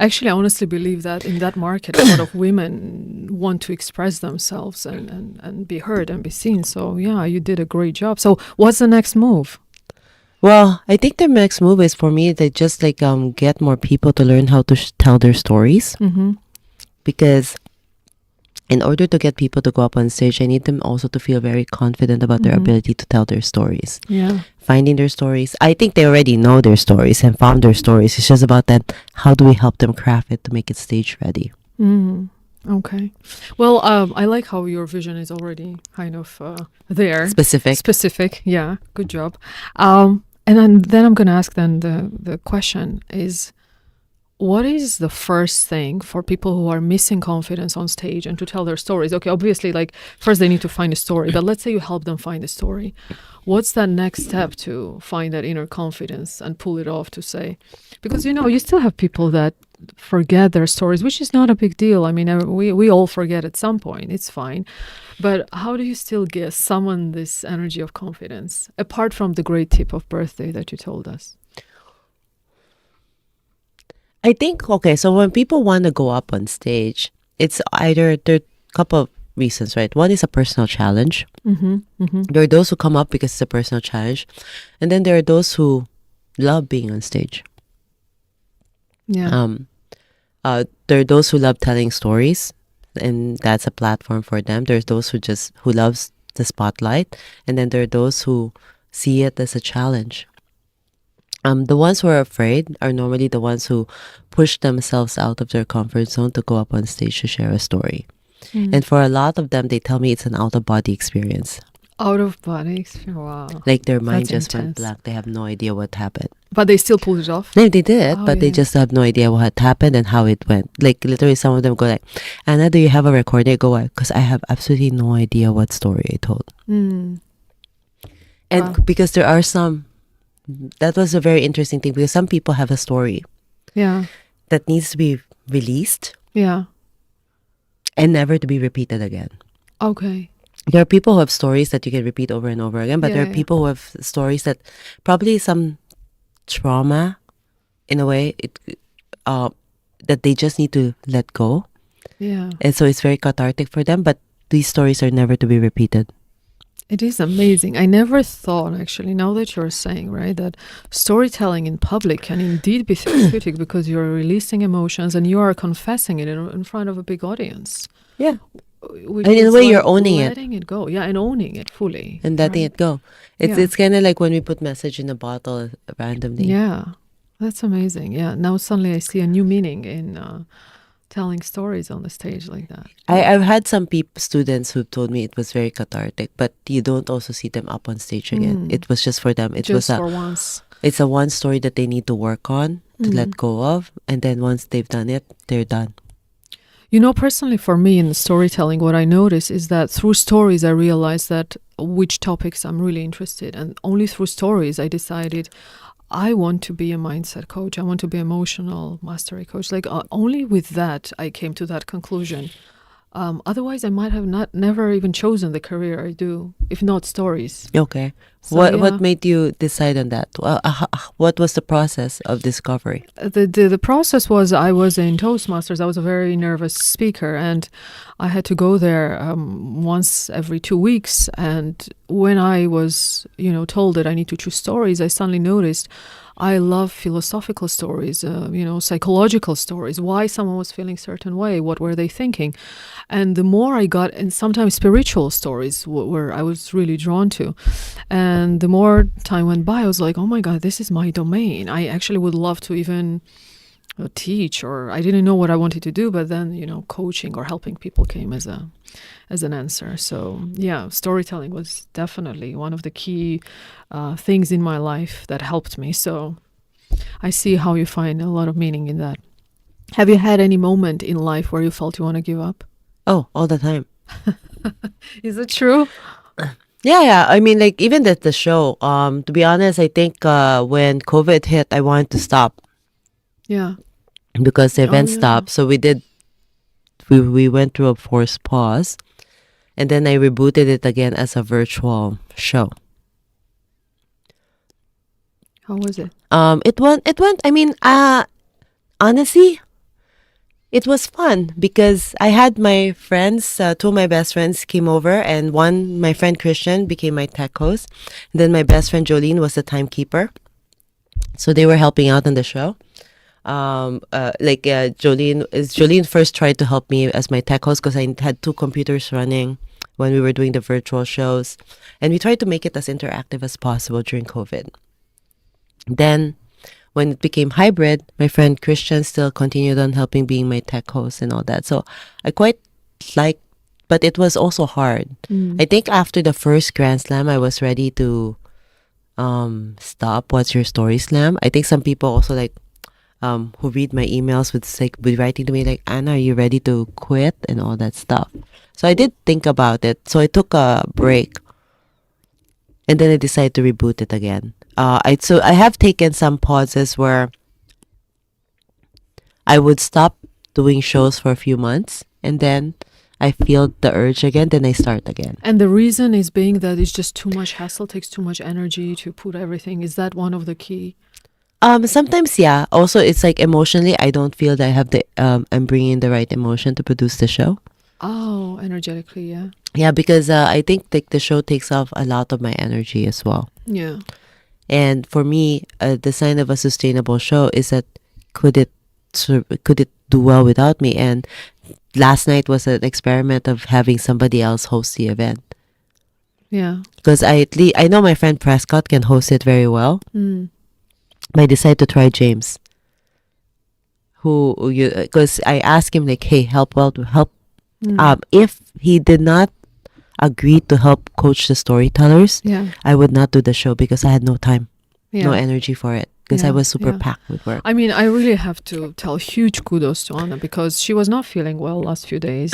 Actually, I honestly believe that in that market, a lot of women want to express themselves and be heard and be seen. So, yeah, you did a great job. So, what's the next move? Well, I think the next move is for me to just like get more people to learn how to tell their stories. Mm-hmm. Because in order to get people to go up on stage, I need them also to feel very confident about their ability to tell their stories. Yeah. Finding their stories. I think they already know their stories and found their stories. It's just about that. How do we help them craft it to make it stage ready? Okay. Well, I like how your vision is already kind of there. Specific. Yeah. Good job. And then I'm going to ask then the question is, what is the first thing for people who are missing confidence on stage and to tell their stories? Okay, obviously, like first they need to find a story, but let's say you help them find a story. What's that next step to find that inner confidence and pull it off to say? Because, you still have people that forget their stories, which is not a big deal. I mean, we all forget at some point. It's fine. But how do you still summon this energy of confidence, apart from the great tip of birthday that you told us? I think, okay, so when people want to go up on stage, it's either there are a couple of reasons, right? One is a personal challenge. There are those who come up because it's a personal challenge. And then there are those who love being on stage. Yeah. There are those who love telling stories, and that's a platform for them. There's those who loves the spotlight, and then there are those who see it as a challenge. The ones who are afraid are normally the ones who push themselves out of their comfort zone to go up on stage to share a story. And for a lot of them, they tell me it's an out-of-body experience. Out-of-body experience. Wow. Like their mind That's just went intense. blank. They have no idea what happened. But they still pulled it off? No, they did, Oh, but they yeah. just have no idea what happened and how it went. Like literally, some of them go like, "Anna, do you have a recording?" I go, "Why?" Because I have absolutely no idea what story I told. Mm. And Wow. because there are some, that was a very interesting thing, because some people have a story Yeah. that needs to be released Yeah. and never to be repeated again. Okay. There are people who have stories that you can repeat over and over again, but there are Yeah. people who have stories that probably some trauma, in a way, that they just need to let go. Yeah. And so it's very cathartic for them, but these stories are never to be repeated. It is amazing. I never thought, actually, now that you're saying, right, that storytelling in public can indeed be therapeutic because you're releasing emotions and you are confessing it in front of a big audience. Yeah. Which And in a is way, you're like owning it. letting it go. Yeah, and owning it fully. And letting right? it go. Yeah. It's kind of like when we put message in a bottle randomly. Yeah, that's amazing. Yeah, now suddenly I see a new meaning in telling stories on the stage like that. I've had some students who told me it was very cathartic, but you don't also see them up on stage again. It was just for them. It Just was for once. It's a one story that they need to work on to let go of, and then once they've done it, they're done. You know, personally for me in storytelling, what I notice is that through stories I realize that which topics I'm really interested in. And only through stories I decided I want to be a mindset coach. I want to be emotional mastery coach. Like only with that I came to that conclusion. Otherwise, I might have never even chosen the career I do, if not stories. Okay. So, What made you decide on that? What was the process of discovery? The process was I was in Toastmasters. I was a very nervous speaker, and I had to go there once every 2 weeks. And when I was, told that I need to choose stories, I suddenly noticed I love philosophical stories, psychological stories, why someone was feeling a certain way, what were they thinking. And the more I got, and sometimes spiritual stories were I was really drawn to. And the more time went by, I was like, oh my God, this is my domain. I actually would love to even teach, or I didn't know what I wanted to do, but then, coaching or helping people came as an answer. So yeah, storytelling was definitely one of the key things in my life that helped me. So I see how you find a lot of meaning in that. Have you had any moment in life where you felt you want to give up? Oh, all the time. Is it true? Yeah. I mean, like even at the show. To be honest, I think when COVID hit, I wanted to stop Yeah. because the event yeah. stopped. So we went through a forced pause, and then I rebooted it again as a virtual show. How was it? It went. I mean, honestly, it was fun because I had my friends, two of my best friends came over, and my friend Christian became my tech host. And then my best friend Jolene was the timekeeper. So they were helping out on the show. Jolene first tried to help me as my tech host because I had two computers running when we were doing the virtual shows. And we tried to make it as interactive as possible during COVID. Then when it became hybrid, my friend Christian still continued on helping being my tech host and all that. So I quite liked, but it was also hard. I think after the first Grand Slam, I was ready to stop What's Your Story Slam. I think some people also who read my emails would be writing to me like, Anna, are you ready to quit and all that stuff? So I did think about it. So I took a break. And then I decided to reboot it again. I have taken some pauses where I would stop doing shows for a few months, and then I feel the urge again, then I start again. And the reason is being that it's just too much hassle, takes too much energy to put everything. Is that one of the key? Sometimes, yeah. Also, it's like emotionally, I don't feel that I have I'm bringing the right emotion to produce the show. Oh, energetically, yeah. Yeah, because I think like the show takes off a lot of my energy as well. Yeah. And for me, the sign of a sustainable show is that could it do well without me? And last night was an experiment of having somebody else host the event. Yeah. Because I know my friend Prescott can host it very well. Mm. But I decided to try James. Because I asked him like, hey, help. Mm. If he did not agree to help coach the storytellers, Yeah. I would not do the show because I had no time, Yeah. no energy for it. Because I Yeah, was super yeah. packed with work. I mean, I really have to tell huge kudos to Anna because she was not feeling well last few days.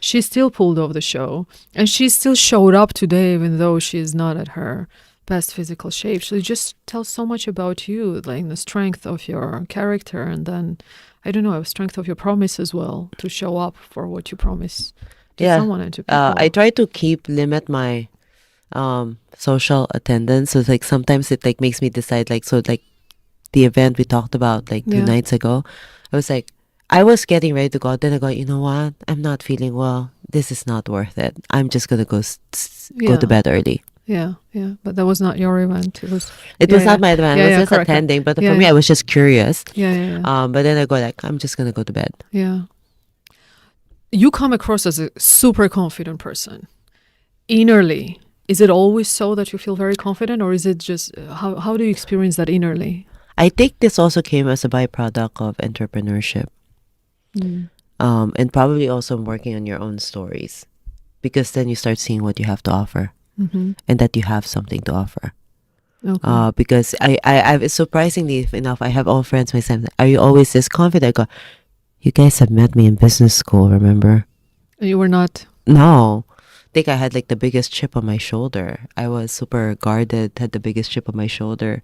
She still pulled off the show and she still showed up today even though she's not at her best physical shape. So it just tells so much about you, like the strength of your character and then, I don't know, the strength of your promise as well to show up for what you promise to someone and to people. I try to limit my social attendance. So like sometimes it like makes me decide like, so like the event we talked about like 2 nights ago, I was like, I was getting ready to go out. Then I go, you know what? I'm not feeling well. This is not worth it. I'm just going to go to bed early. Yeah. But that was not your event. It was not my event. I was just correct. attending. But for me, I was just curious. Yeah. But then I go like, I'm just going to go to bed. Yeah. You come across as a super confident person. Innerly, is it always so that you feel very confident or is it just, how do you experience that innerly? I think this also came as a byproduct of entrepreneurship. Mm. And probably also working on your own stories. Because then you start seeing what you have to offer. Mm-hmm. And that you have something to offer. Okay. Because I surprisingly enough, I have all friends myself. Are you always this confident? I go, you guys have met me in business school, remember? You were not? No. I think I had like the biggest chip on my shoulder. I was super guarded, had the biggest chip on my shoulder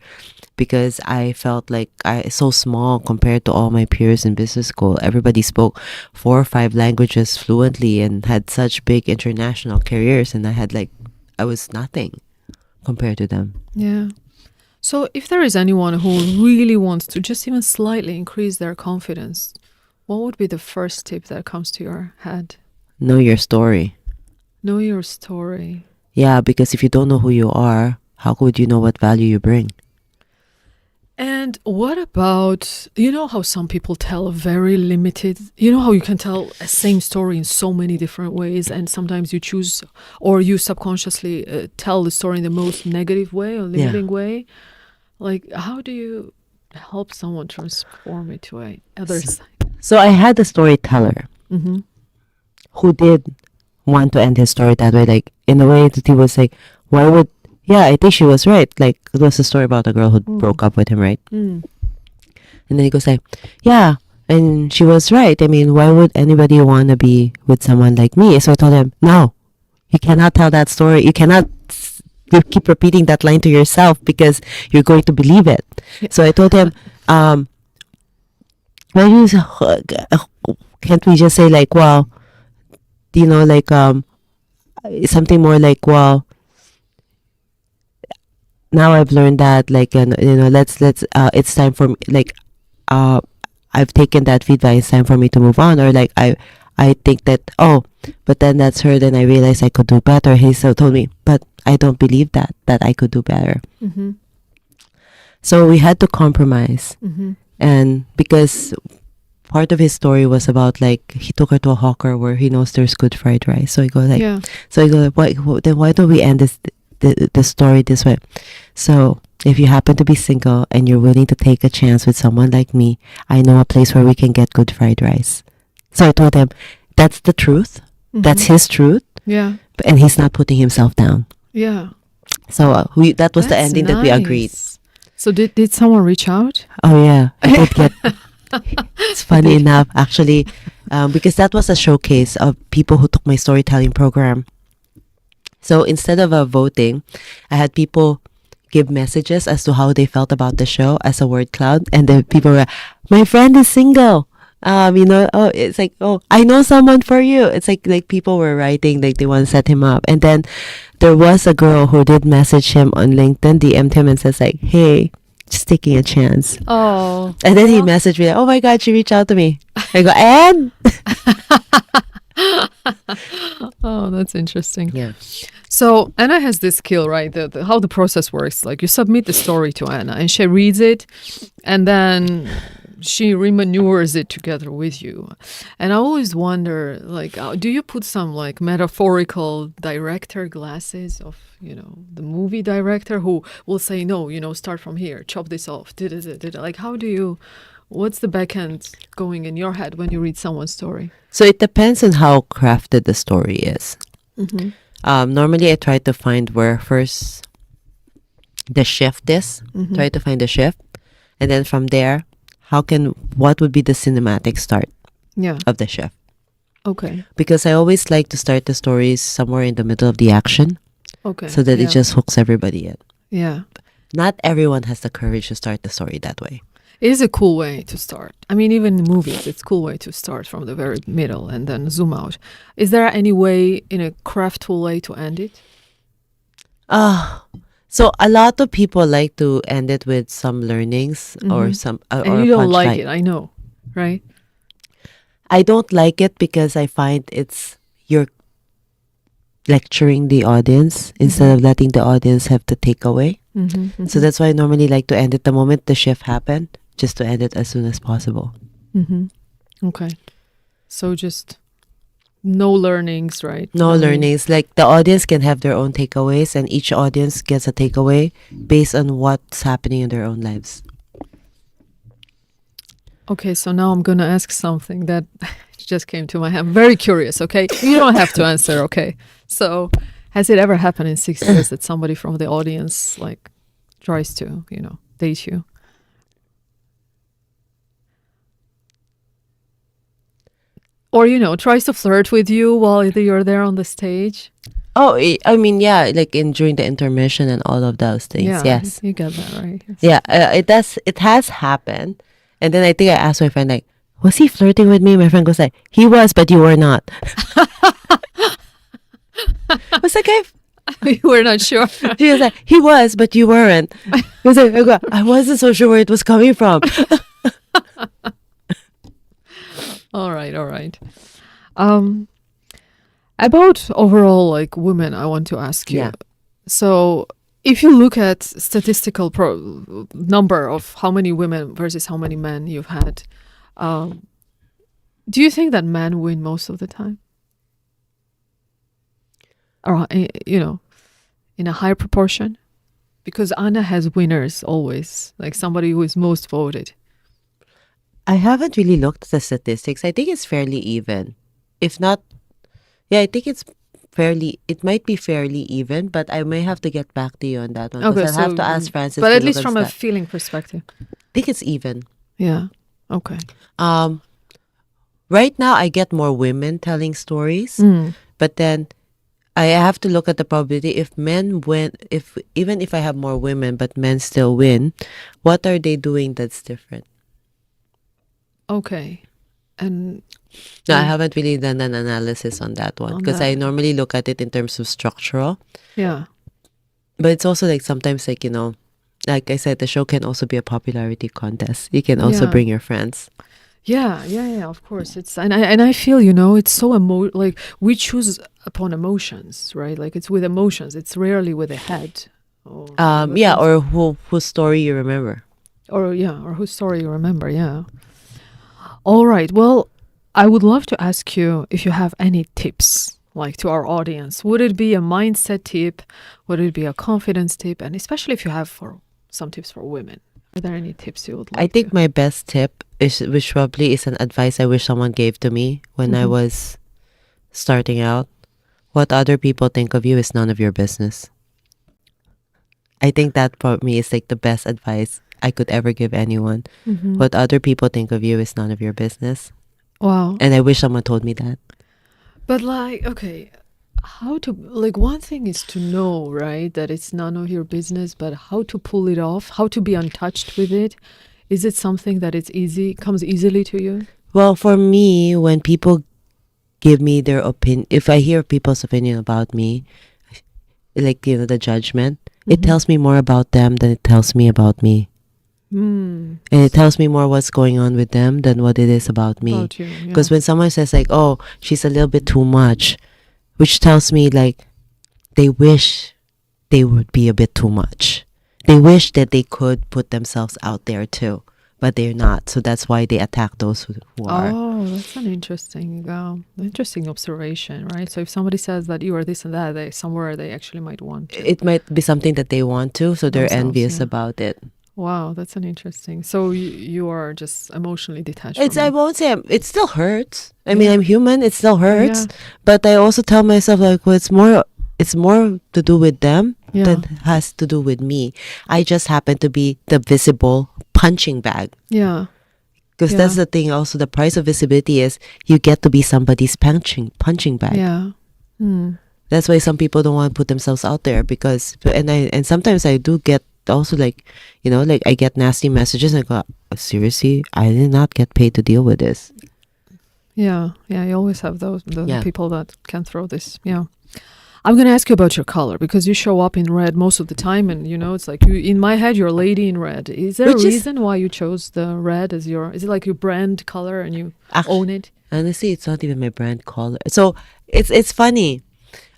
because I felt like I so small compared to all my peers in business school. Everybody spoke 4 or 5 languages fluently and had such big international careers, and I was nothing compared to them. Yeah. So if there is anyone who really wants to just even slightly increase their confidence, what would be the first tip that comes to your head? Know your story. Know your story. Yeah, because if you don't know who you are, how would you know what value you bring? And what about, you know how some people tell a very limited, you know how you can tell a same story in so many different ways and sometimes you choose or you subconsciously tell the story in the most negative way or limiting way? Like, how do you help someone transform it to a other side? So I had a storyteller who did want to end his story that way. Like, in a way that he was like, I think she was right. Like, it was a story about a girl who broke up with him, right? Mm. And then he goes like, yeah, and she was right. I mean, why would anybody want to be with someone like me? So I told him, no, you cannot tell that story. You cannot keep repeating that line to yourself because you're going to believe it. So I told him, can't we just say like, well, you know, like something more like, well, now I've learned that, like, you know, let's it's time for me, like, I've taken that feedback, it's time for me to move on. Or like I think that, oh, but then that's her, then I realized I could do better. He so told me, but I don't believe that I could do better. Mm-hmm. So we had to compromise. Mm-hmm. And because part of his story was about like he took her to a hawker where he knows there's good fried rice. So he goes like, why don't we end the story this way? So if you happen to be single and you're willing to take a chance with someone like me, I know a place where we can get good fried rice. So I told him, that's the truth. Mm-hmm. That's his truth. Yeah. And he's not putting himself down. Yeah. So that was the ending that we agreed. So did someone reach out? Oh yeah, I did get. It's funny enough, actually, because that was a showcase of people who took my storytelling program. So instead of voting, I had people give messages as to how they felt about the show as a word cloud, and the people were, my friend is single. oh, it's like, oh, I know someone for you. It's like people were writing, like they want to set him up. And then there was a girl who did message him on LinkedIn, DM'd him and says like, hey, just taking a chance. Oh. And then he messaged me like, oh my God, she reached out to me. I go, and? Oh, that's interesting. Yeah. So Anna has this skill, right? How the process works. Like you submit the story to Anna and she reads it and then she remaneuvers it together with you. And I always wonder, like, do you put some like metaphorical director glasses of, the movie director who will say, no, start from here, chop this off, like, what's the back end going in your head when you read someone's story? So it depends on how crafted the story is. Mm-hmm. Normally I try to find where first the shift is, Mm-hmm. try to find the shift. And then from there, what would be the cinematic start Yeah. of the shift? Okay. Because I always like to start the stories somewhere in the middle of the action Okay. so that yeah. it just hooks everybody in. Yeah. Not everyone has the courage to start the story that way. It is a cool way to start. I mean, even in movies, it's a cool way to start from the very middle and then zoom out. Is there any way, in a craftful way, to end it? So a lot of people like to end it with some learnings or some And or you don't like punchline. it, I know, right? I don't like it because I find you're lecturing the audience instead of letting the audience have the takeaway. Mm-hmm. So that's why I normally like to end it the moment the shift happened, just to end it as soon as possible. Mm-hmm. Okay. So just no learnings, right? No I mean, learnings. Like the audience can have their own takeaways and each audience gets a takeaway based on what's happening in their own lives. Okay, so now I'm going to ask something that just came to my head. I'm very curious, okay? You don't have to answer, okay? So has it ever happened in 6 years that somebody from the audience like tries to, date you? Or, tries to flirt with you while you're there on the stage? Oh, I mean, yeah, like during the intermission and all of those things. Yeah, Yes. you got that right. Yeah, it has happened. And then I think I asked my friend, like, was he flirting with me? My friend goes like, he was, but you were not. I was like, We're not sure. she was like, he was, but you weren't. I was like, I wasn't so sure where it was coming from. All right. About overall, like, women, I want to ask you. Yeah. So if you look at statistical number of how many women versus how many men you've had, do you think that men win most of the time? Or, in a higher proportion? Because Anna has winners always, like somebody who is most voted. I haven't really looked at the statistics. I think it's fairly even. If not, yeah, I think it might be fairly even, but I may have to get back to you on that one. Okay, I'll have to ask Francis. But to at look least at from a that. feeling perspective. I think it's even. Yeah. Okay. Right now I get more women telling stories, but then I have to look at the probability if men win, even if I have more women but men still win, what are they doing that's different? Okay. And No, I haven't really done an analysis on that one because I normally look at it in terms of structural. yeah. But it's also like sometimes like, like I said, the show can also be a popularity contest. You can also Yeah. bring your friends. Yeah, of course. It's and I feel, it's so like we choose upon emotions, right? Like it's with emotions. It's rarely with the head. Or whose story you remember. Or whose story you remember, yeah. All right. Well, I would love to ask you if you have any tips like to our audience. Would it be a mindset tip? Would it be a confidence tip? And especially if you have some tips for women. Are there any tips you would like I think my best tip is, which probably is an advice I wish someone gave to me when I was starting out. What other people think of you is none of your business. I think that for me is like the best advice I could ever give anyone. What other people think of you is none of your business. Wow. And I wish someone told me that. But like, okay, how to, like, one thing is to know, right, that it's none of your business, but how to pull it off, how to be untouched with it. Is it something that comes easily to you? Well, for me, when people give me their opinion, if I hear people's opinion about me, like, the judgment, it Mhm. tells me more about them than it tells me about me. Mm. And it tells me more what's going on with them than what it is about me. About you, yeah. Because when someone says, like, oh, she's a little bit too much, which tells me, like, they wish they would be a bit too much. They wish that they could put themselves out there too, but they're not. So that's why they attack those who are. Oh, that's an interesting observation, right? So if somebody says that you are this and that, somewhere they actually might want to. It might be something that they want to, so they're Themselves, envious yeah. about it. Wow, that's an interesting. So you are just emotionally detached It's from I it. won't say it still hurts. I Yeah. mean, I'm human. It still hurts, Yeah. but I also tell myself, like, well, it's more to do with them Yeah. than has to do with me. I just happen to be the visible punching bag. Yeah. Because that's the thing. Also, the price of visibility is you get to be somebody's punching bag. Yeah. Hmm. That's why some people don't want to put themselves out there, because and sometimes I do get also, like, like, I get nasty messages and I go, seriously, I did not get paid to deal with this. Yeah. Yeah. You always have the Yeah. people that can throw this. Yeah. I'm going to ask you about your color because you show up in red most of the time. And, it's like in my head, you're a lady in red. Is there a reason why you chose the red as is it like your brand color and you own it? Honestly, it's not even my brand color. So it's funny.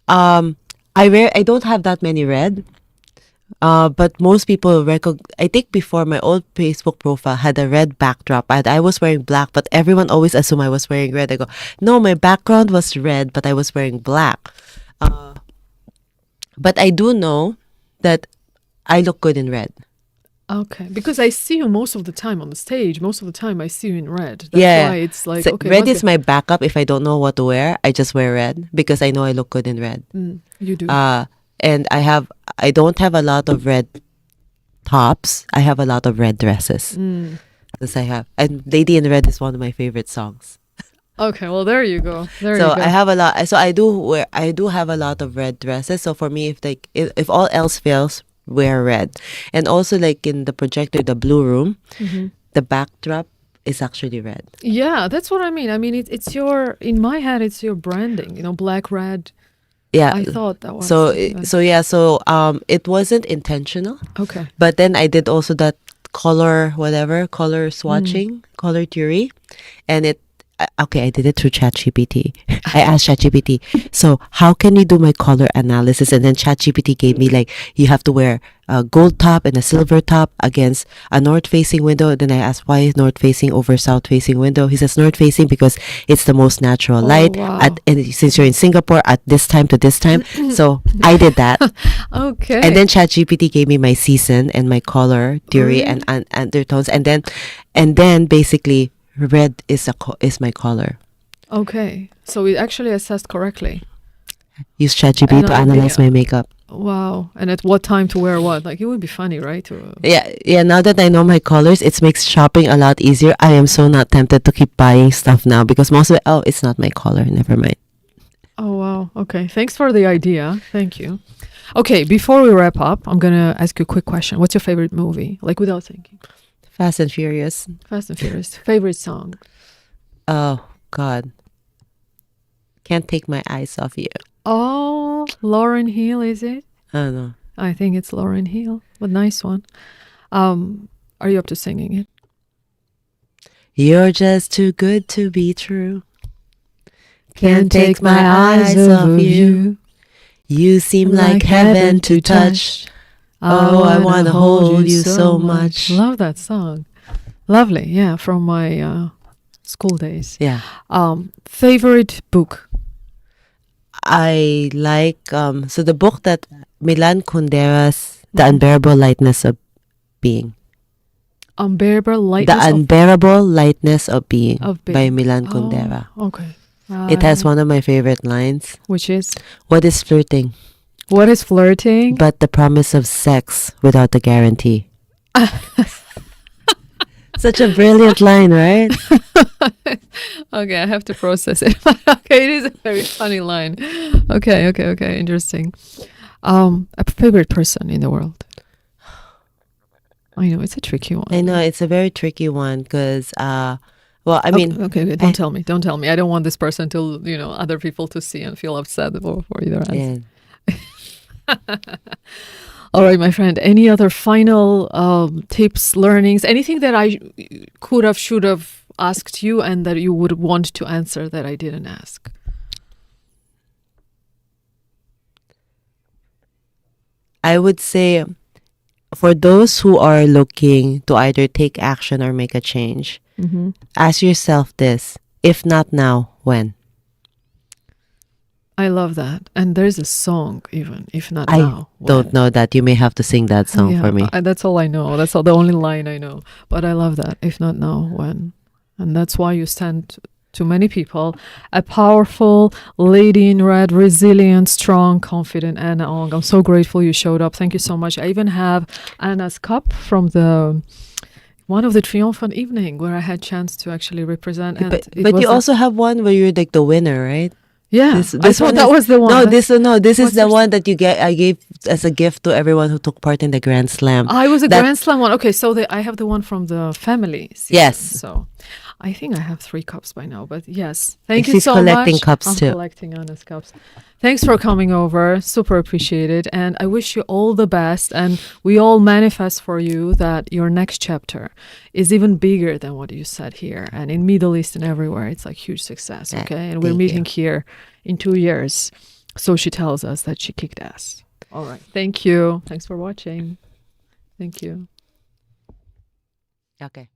I don't have that many red. But most people I think before, my old Facebook profile had a red backdrop, and I was wearing black, but everyone always assumed I was wearing red. I go, no, my background was red, but I was wearing black. But I do know that I look good in red. Okay, because I see you most of the time on the stage. Most of the time I see you in red. That's why it's like, so okay. red is my backup. If I don't know what to wear, I just wear red because I know I look good in red. You do. And I don't have a lot of red tops. I have a lot of red dresses. Because and Lady in Red is one of my favorite songs. Okay, well, there you go. I have a lot. So I do have a lot of red dresses. So for me, if all else fails, wear red. And also, like, in the projector, the blue room, the backdrop is actually red. Yeah, that's what I mean. I mean, it's in my head, it's your branding, black, red. Yeah. I thought that was. So it wasn't intentional. Okay. But then I did also that color swatching, color theory. And I did it through ChatGPT. I asked ChatGPT, so how can you do my color analysis? And then ChatGPT gave me, like, you have to wear a gold top and a silver top against a north-facing window. Then I asked, why is north-facing over south-facing window? He says north-facing because it's the most natural light. Wow. And since you're in Singapore, at this time to this time. So I did that. Okay. And then ChatGPT gave me my season and my color theory and undertones. And then basically, red is my color. Okay, so it actually assessed correctly. Use ChatGPT to analyze my makeup. Wow. And at what time to wear what? Like, it would be funny, right? Yeah. Now that I know my colors, it makes shopping a lot easier. I am so not tempted to keep buying stuff now because most of it, it's not my color. Never mind. Oh, wow. Okay. Thanks for the idea. Thank you. Okay, before we wrap up, I'm going to ask you a quick question. What's your favorite movie? Like, without thinking. Fast and Furious. Fast and Furious. Favorite song? Oh, God. Can't take my eyes off you. Oh, Lauryn Hill, is it? I don't know. I think it's Lauryn Hill. What nice one. Are you up to singing it? You're just too good to be true. Can't take my eyes off you. You seem like heaven to touch. Oh, I want to hold you so much. Love that song. Lovely. Yeah, from my school days. Yeah. Favorite book? I like, so the book that Milan Kundera's The Unbearable Lightness of Being. Unbearable Lightness The Unbearable Lightness of Being of by Milan Kundera. Okay. It has one of my favorite lines. Which is? What is flirting? What is flirting? But the promise of sex without the guarantee. Such a brilliant line, right? Okay, I have to process it. Okay, it is a very funny line. Okay, interesting. A favorite person in the world? I know, it's a tricky one. I know, it's a very tricky one because Well, I mean, Okay, don't tell me. Don't tell me. I don't want this person to, other people to see and feel upset for either answer. All right, my friend. Any other final tips, learnings, anything that I could have, should have asked you and that you would want to answer that I didn't ask? I would say for those who are looking to either take action or make a change, ask yourself this: if not now, when? I love that. And there's a song even, if not I now. don't know that. You may have to sing that song for me. That's all I know. That's the only line I know. But I love that. If not now, when? And that's why you stand to many people a powerful lady in red, resilient, strong, confident Anna Ong. I'm so grateful you showed up. Thank you so much. I even have Anna's cup from one of the triumphant evening where I had chance to actually represent. And but you also have one where you're like the winner, right? Yeah, this I thought that was the one. No, this is the one that I gave as a gift to everyone who took part in the Grand Slam. I was a Grand Slam one. Okay, so I have the one from the family season. Yes. So I think I have 3 cups by now, but yes. Thank you She's so collecting much. cups I'm too. collecting Anna's cups. Thanks for coming over. Super appreciated. And I wish you all the best. And we all manifest for you that your next chapter is even bigger than what you said here. And in Middle East and everywhere, it's like huge success. Okay. And we're meeting here in 2 years. So she tells us that she kicked ass. All right. Thank you. Thanks for watching. Thank you. Okay.